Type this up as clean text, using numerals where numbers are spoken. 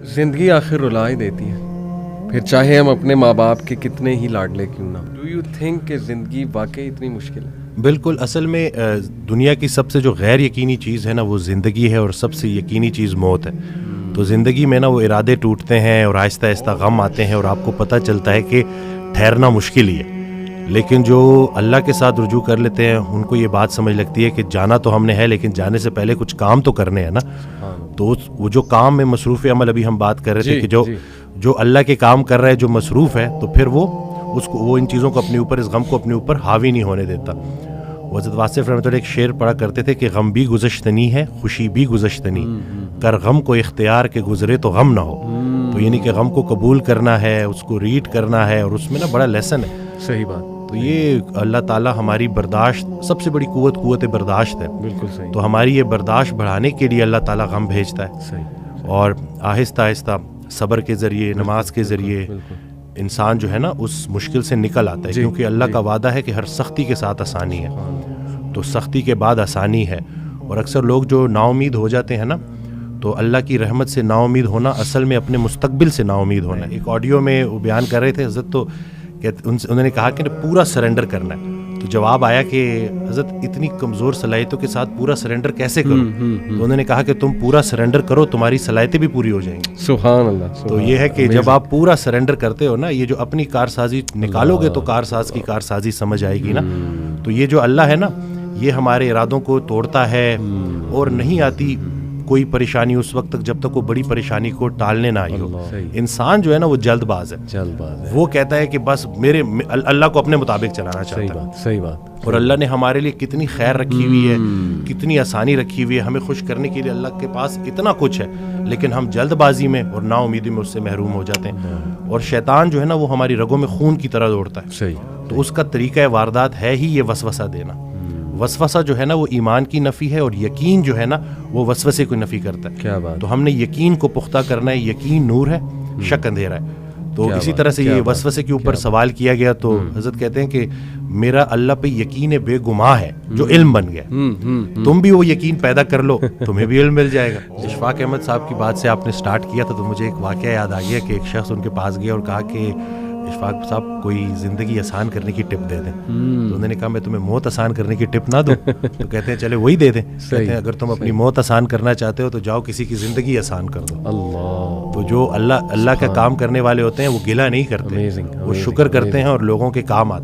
زندگی آخر رلا ہی دیتی ہے، پھر چاہے ہم اپنے ماں باپ کے کتنے ہی لاڈلے کیوں نہ. ڈو یو تھنک کہ زندگی واقعی اتنی مشکل ہے؟ بالکل. اصل میں دنیا کی سب سے جو غیر یقینی چیز ہے نا وہ زندگی ہے، اور سب سے یقینی چیز موت ہے. تو زندگی میں نا وہ ارادے ٹوٹتے ہیں اور آہستہ آہستہ غم آتے ہیں اور آپ کو پتہ چلتا ہے کہ ٹھہرنا مشکل ہی ہے. لیکن جو اللہ کے ساتھ رجوع کر لیتے ہیں ان کو یہ بات سمجھ لگتی ہے کہ جانا تو ہم نے ہے، لیکن جانے سے پہلے کچھ کام تو کرنے ہیں نا. تو وہ جو کام میں مصروف عمل، ابھی ہم بات کر رہے تھے کہ جو اللہ کے کام کر رہا ہے، جو مصروف ہے، تو پھر وہ ان چیزوں کو اپنے اوپر، اس غم کو اپنے اوپر حاوی نہیں ہونے دیتا. حضرت واصف رحمۃ اللہ ایک شعر پڑھا کرتے تھے کہ غم بھی گزشتنی ہے، خوشی بھی گزشتنی، کر غم کو اختیار کے گزرے تو غم نہ ہو. تو یعنی کہ غم کو قبول کرنا ہے، اس کو ریڈ کرنا ہے، اور اس میں نا بڑا لیسن ہے. صحیح بات. تو یہ اللہ تعالیٰ ہماری برداشت، سب سے بڑی قوت برداشت ہے. بالکل صحیح. تو ہماری یہ برداشت بڑھانے کے لیے اللہ تعالیٰ غم بھیجتا ہے. صحیح. اور آہستہ آہستہ صبر کے ذریعے، نماز کے ذریعے انسان جو ہے نا اس مشکل سے نکل آتا ہے. کیونکہ اللہ کا وعدہ ہے کہ ہر سختی کے ساتھ آسانی ہے، تو سختی کے بعد آسانی ہے. اور اکثر لوگ جو نا امید ہو جاتے ہیں نا، تو اللہ کی رحمت سے نا امید ہونا اصل میں اپنے مستقبل سے نا امید ہونا ہے. ایک آڈیو میں وہ بیان کر رہے تھے حضرت، تو انہوں نے کہا کہ پورا سرنڈر کرنا ہے. تو جواب آیا کہ حضرت اتنی کمزور صلاحیتوں کے ساتھ پورا سرنڈر کیسے کرو؟ تو انہوں نے کہا کہ تم پورا سرنڈر کرو، تمہاری صلاحیتیں بھی پوری ہو جائیں گی. سبحان اللہ. تو یہ ہے کہ جب آپ پورا سرنڈر کرتے ہو نا، یہ جو اپنی کارسازی نکالو گے تو کارساز کی کارسازی سمجھ آئے گی نا. تو یہ جو اللہ ہے نا، یہ ہمارے ارادوں کو توڑتا ہے، اور نہیں آتی کوئی پریشانی اس وقت تک جب تک وہ بڑی پریشانی کو ٹالنے نہ آئی ہو. انسان جو ہے نا وہ جلد باز ہے. وہ کہتا ہے کہ بس میرے اللہ کو اپنے مطابق چلانا چاہتا ہے. صحیح بات. اور اللہ نے ہمارے لیے کتنی خیر رکھی ہوئی ہے، کتنی آسانی رکھی ہوئی ہے. ہمیں خوش کرنے کے لیے اللہ کے پاس اتنا کچھ ہے، لیکن ہم جلد بازی میں اور نا امیدی میں اس سے محروم ہو جاتے ہیں. اور شیطان جو ہے نا وہ ہماری رگوں میں خون کی طرح دوڑتا ہے. صحیح. تو اس کا طریقہ واردات ہے ہی یہ وسوسہ دینا. وسوسہ جو ہے نا وہ ایمان کی نفی ہے، اور یقین جو ہے نا وہ وسوسے کو نفی کرتا ہے. کیا بات. تو ہم نے یقین کو پختہ کرنا ہے. یقین نور ہے، شک اندھیرا ہے. تو اسی طرح سے یہ وسوسے کے اوپر سوال کیا گیا، تو حضرت کہتے ہیں کہ میرا اللہ پہ یقین بے گماں ہے جو علم بن گیا. تم بھی وہ یقین پیدا کر لو، تمہیں بھی علم مل جائے گا. اشفاق احمد صاححب کی بات سے آپ نے سٹارٹ کیا تھا، تو مجھے ایک واقعہ یاد آ گیا کہ ایک شخص ان کے پاس گیا اور کہا کہ اشفاق صاحب کوئی زندگی آسان کرنے کی ٹپ دے دیں. تو انہوں نے کہا میں تمہیں موت آسان کرنے کی ٹپ نہ دوں. تو کہتے ہیں چلے وہی دے دیں. کہتے ہیں اگر تم اپنی موت آسان کرنا چاہتے ہو تو جاؤ کسی کی زندگی آسان کر دو. اللہ. تو جو اللہ کا کام کرنے والے ہوتے ہیں وہ گلہ نہیں کرتے، وہ شکر کرتے ہیں اور لوگوں کے کام آتے ہیں.